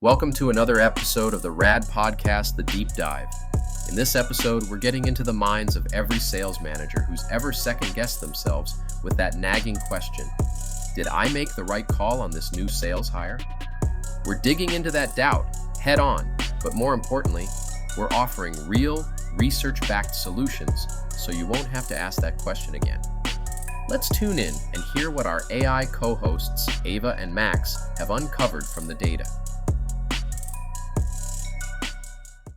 Welcome to another episode of the RAD podcast, The Deep Dive. In this episode, we're getting into the minds of every sales manager who's ever second-guessed themselves with that nagging question, did I make the right call on this new sales hire? We're digging into that doubt head on, but more importantly, we're offering real, research-backed solutions so you won't have to ask that question again. Let's tune in and hear what our AI co-hosts, Ava and Max, have uncovered from the data.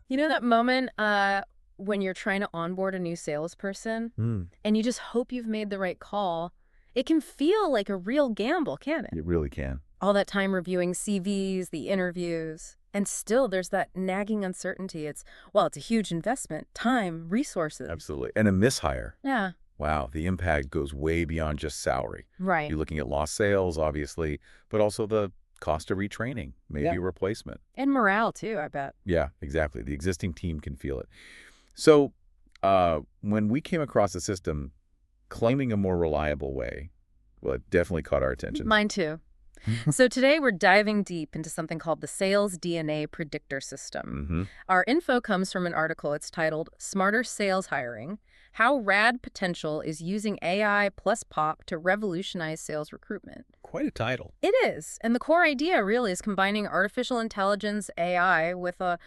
You know that moment when you're trying to onboard a new salesperson and you just hope you've made the right call? It can feel like a real gamble, can't it? It really can. All that time reviewing CVs, the interviews, and still there's that nagging uncertainty. It's a huge investment, time, resources. Absolutely. And a mishire. Yeah. Wow, the impact goes way beyond just salary. Right. You're looking at lost sales, obviously, but also the cost of retraining, maybe a replacement. And morale, too, I bet. Yeah, exactly. The existing team can feel it. So when we came across a system claiming a more reliable way, well, it definitely caught our attention. Mine, too. So today we're diving deep into something called the Sales DNA Predictor System. Our info comes from an article. It's titled Smarter Sales Hiring, How RAD Potential is Using AI plus POP to Revolutionize Sales Recruitment. Quite a title. It is. And the core idea really is combining artificial intelligence, AI, with a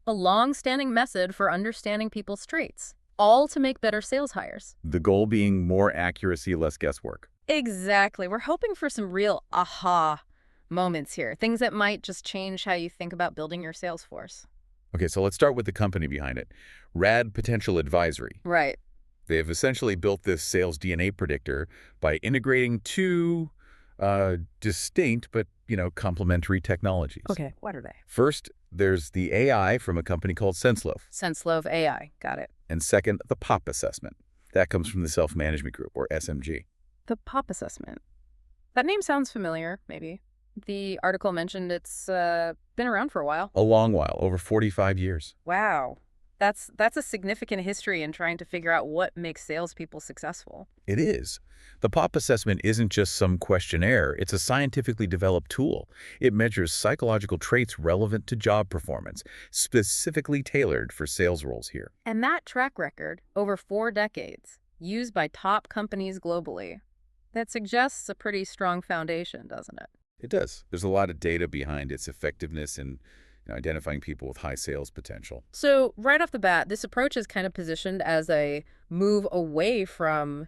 long-standing method for understanding people's traits, all to make better sales hires. The goal being more accuracy, less guesswork. Exactly. We're hoping for some real aha moments here, things that might just change how you think about building your sales force. Okay, so let's start with the company behind it. RAD Potential Advisory. Right. They've essentially built this sales DNA predictor by integrating two distinct but, complementary technologies. Okay, what are they? First, there's the AI from a company called SenseLove. SenseLove AI. Got it. And second, the POP assessment. That comes from the Self-Management Group, or SMG. The POP assessment. That name sounds familiar, maybe. The article mentioned it's been around for a while. A long while, over 45 years. Wow. That's a significant history in trying to figure out what makes salespeople successful. It is. The POP assessment isn't just some questionnaire. It's a scientifically developed tool. It measures psychological traits relevant to job performance, specifically tailored for sales roles here. And that track record, over 4 decades, used by top companies globally, that suggests a pretty strong foundation, doesn't it? It does. There's a lot of data behind its effectiveness in identifying people with high sales potential. So right off the bat, this approach is kind of positioned as a move away from,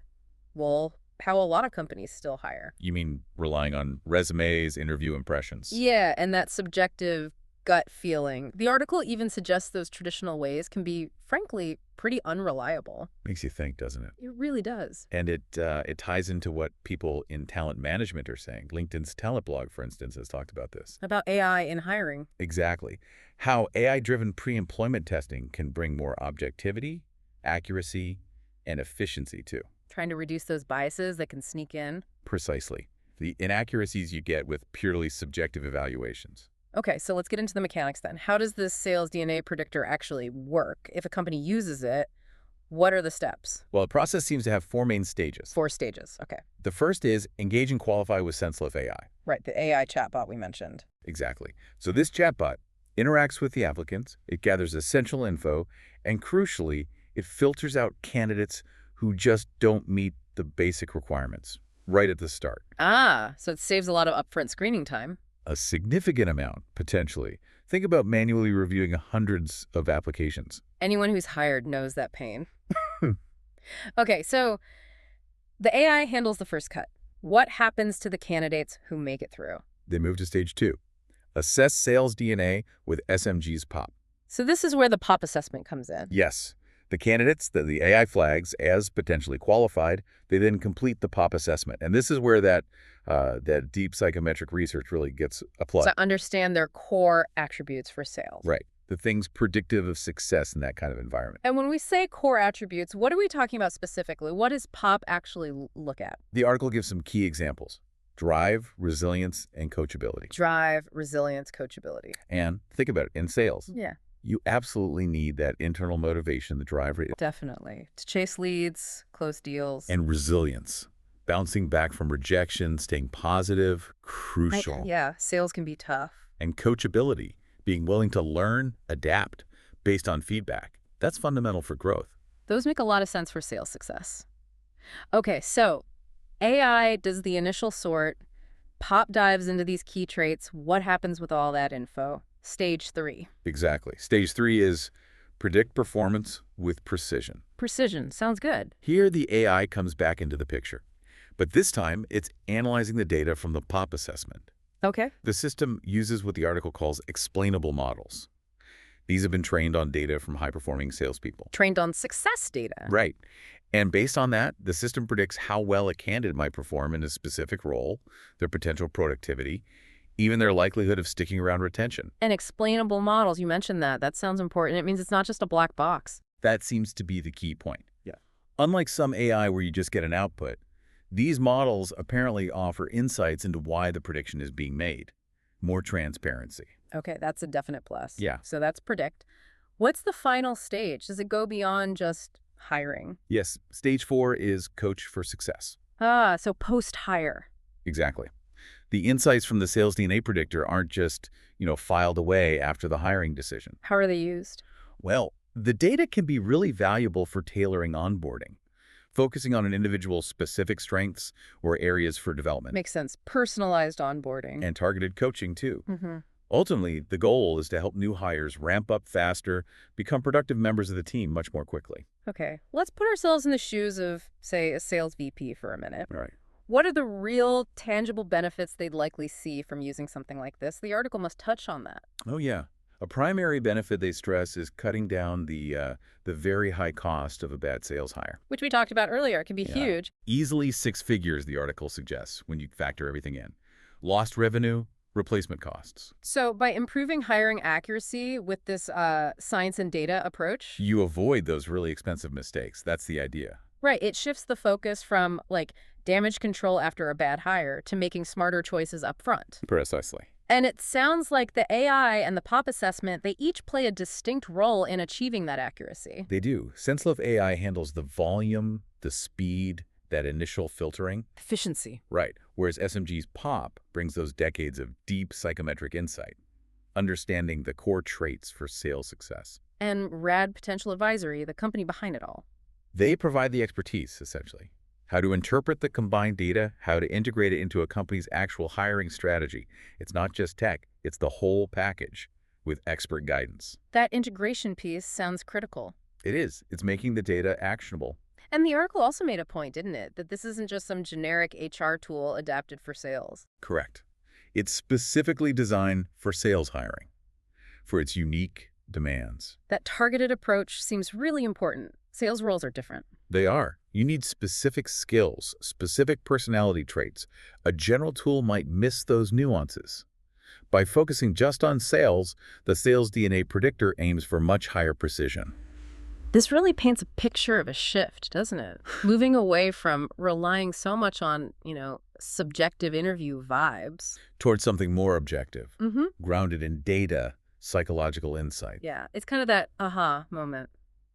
how a lot of companies still hire. You mean relying on resumes, interview impressions? Yeah, and that subjective gut feeling. The article even suggests those traditional ways can be, frankly, pretty unreliable. Makes you think, doesn't it? It really does. And it ties into what people in talent management are saying. LinkedIn's talent blog, for instance, has talked about this. About AI in hiring. Exactly. How AI-driven pre-employment testing can bring more objectivity, accuracy, and efficiency, too. Trying to reduce those biases that can sneak in. Precisely. The inaccuracies you get with purely subjective evaluations. Okay, so let's get into the mechanics then. How does this sales DNA predictor actually work? If a company uses it, what are the steps? Well, the process seems to have 4 main stages. 4 stages, okay. The first is engage and qualify with SenseLove AI. Right, the AI chatbot we mentioned. Exactly. So this chatbot interacts with the applicants, it gathers essential info, and crucially, it filters out candidates who just don't meet the basic requirements right at the start. Ah, so it saves a lot of upfront screening time. A significant amount, potentially. Think about manually reviewing hundreds of applications. Anyone who's hired knows that pain. Okay, so the AI handles the first cut. What happens to the candidates who make it through? They move to stage 2. Assess sales DNA with SMG's POP. So this is where the POP assessment comes in. Yes. The candidates that the AI flags as potentially qualified, they then complete the POP assessment. And this is where that deep psychometric research really gets applied. So understand their core attributes for sales. Right. The things predictive of success in that kind of environment. And when we say core attributes, what are we talking about specifically? What does POP actually look at? The article gives some key examples. Drive, resilience, and coachability. Drive, resilience, coachability. And think about it, in sales. Yeah. You absolutely need that internal motivation, the driver. Definitely. To chase leads, close deals. And resilience. Bouncing back from rejection, staying positive, crucial. Yeah, sales can be tough. And coachability, being willing to learn, adapt based on feedback. That's fundamental for growth. Those make a lot of sense for sales success. Okay, so AI does the initial sort, pop dives into these key traits. What happens with all that info? Stage 3. Exactly. Stage 3 is predict performance with precision. Precision. Sounds good. Here, the AI comes back into the picture. But this time, it's analyzing the data from the pop assessment. Okay. The system uses what the article calls explainable models. These have been trained on data from high-performing salespeople. Trained on success data. Right. And based on that, the system predicts how well a candidate might perform in a specific role, their potential productivity, even their likelihood of sticking around retention. And explainable models, you mentioned that. That sounds important. It means it's not just a black box. That seems to be the key point. Yeah. Unlike some AI where you just get an output, these models apparently offer insights into why the prediction is being made. More transparency. Okay, that's a definite plus. Yeah. So that's predict. What's the final stage? Does it go beyond just hiring? Yes, stage 4 is coach for success. So post-hire. Exactly. The insights from the sales DNA predictor aren't just, filed away after the hiring decision. How are they used? Well, the data can be really valuable for tailoring onboarding, focusing on an individual's specific strengths or areas for development. Makes sense. Personalized onboarding. And targeted coaching, too. Mm-hmm. Ultimately, the goal is to help new hires ramp up faster, become productive members of the team much more quickly. Okay, let's put ourselves in the shoes of, say, a sales VP for a minute. All right. What are the real, tangible benefits they'd likely see from using something like this? The article must touch on that. Oh, yeah. A primary benefit they stress is cutting down the very high cost of a bad sales hire. Which we talked about earlier. It can be huge. Easily 6 figures, the article suggests, when you factor everything in. Lost revenue, replacement costs. So by improving hiring accuracy with this science and data approach? You avoid those really expensive mistakes. That's the idea. Right. It shifts the focus from, damage control after a bad hire to making smarter choices up front. Precisely. And it sounds like the AI and the POP assessment, they each play a distinct role in achieving that accuracy. They do. Senslove AI handles the volume, the speed, that initial filtering. Efficiency. Right. Whereas SMG's POP brings those decades of deep psychometric insight, understanding the core traits for sales success. And RAD Potential Advisory, the company behind it all. They provide the expertise, essentially. How to interpret the combined data, how to integrate it into a company's actual hiring strategy. It's not just tech, it's the whole package with expert guidance. That integration piece sounds critical. It is. It's making the data actionable. And the article also made a point, didn't it, that this isn't just some generic HR tool adapted for sales. Correct. It's specifically designed for sales hiring, for its unique demands. That targeted approach seems really important. Sales roles are different. They are. You need specific skills, specific personality traits. A general tool might miss those nuances. By focusing just on sales, the sales DNA predictor aims for much higher precision. This really paints a picture of a shift, doesn't it? Moving away from relying so much on, subjective interview vibes. Towards something more objective, Mm-hmm. grounded in data, psychological insight. Yeah, it's kind of that aha moment.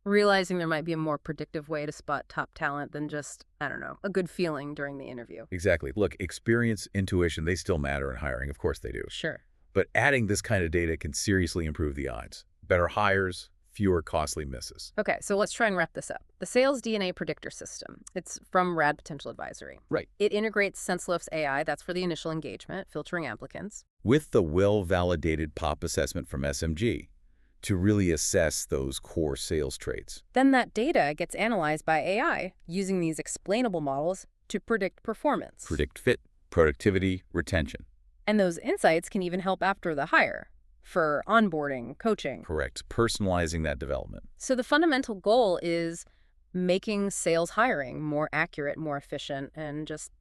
Realizing there might be a more predictive way to spot top talent than just, a good feeling during the interview. Exactly. Look, experience, intuition, they still matter in hiring. Of course they do. Sure. But adding this kind of data can seriously improve the odds. Better hires, fewer costly misses. Okay, so let's try and wrap this up. The Sales DNA Predictor System. It's from RAD Potential Advisory. Right. It integrates Senselove's AI, that's for the initial engagement, filtering applicants. With the well-validated POP assessment from SMG to really assess those core sales traits. Then that data gets analyzed by AI using these explainable models to predict performance. Predict fit, productivity, retention. And those insights can even help after the hire for onboarding, coaching. Correct. Personalizing that development. So the fundamental goal is making sales hiring more accurate, more efficient, and just,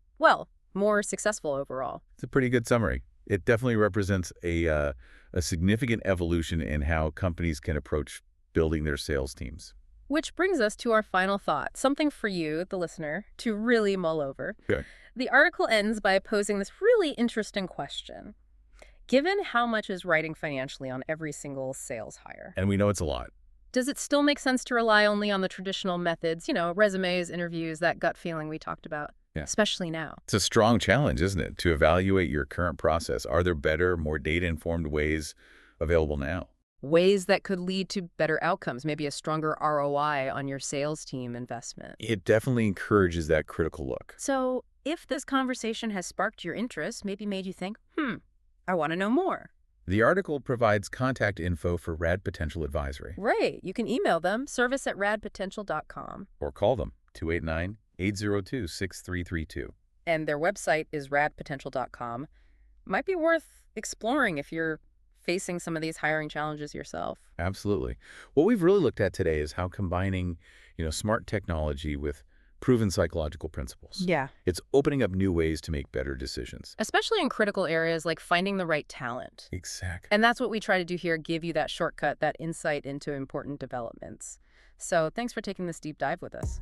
more successful overall. It's a pretty good summary. It definitely represents a significant evolution in how companies can approach building their sales teams. Which brings us to our final thought, something for you, the listener, to really mull over. Okay. The article ends by posing this really interesting question. Given how much is riding financially on every single sales hire, And we know it's a lot. does it still make sense to rely only on the traditional methods, resumes, interviews, that gut feeling we talked about? Yeah. especially now. It's a strong challenge, isn't it, to evaluate your current process? Are there better, more data-informed ways available now? Ways that could lead to better outcomes, maybe a stronger ROI on your sales team investment. It definitely encourages that critical look. So if this conversation has sparked your interest, maybe made you think, I want to know more. The article provides contact info for RAD Potential Advisory. Right. You can email them, service@radpotential.com. Or call them, 289-802-6332. And their website is radpotential.com. Might be worth exploring if you're facing some of these hiring challenges yourself. Absolutely. What we've really looked at today is how combining, smart technology with proven psychological principles. Yeah. It's opening up new ways to make better decisions. Especially in critical areas like finding the right talent. Exactly. And that's what we try to do here, give you that shortcut, that insight into important developments. So thanks for taking this deep dive with us.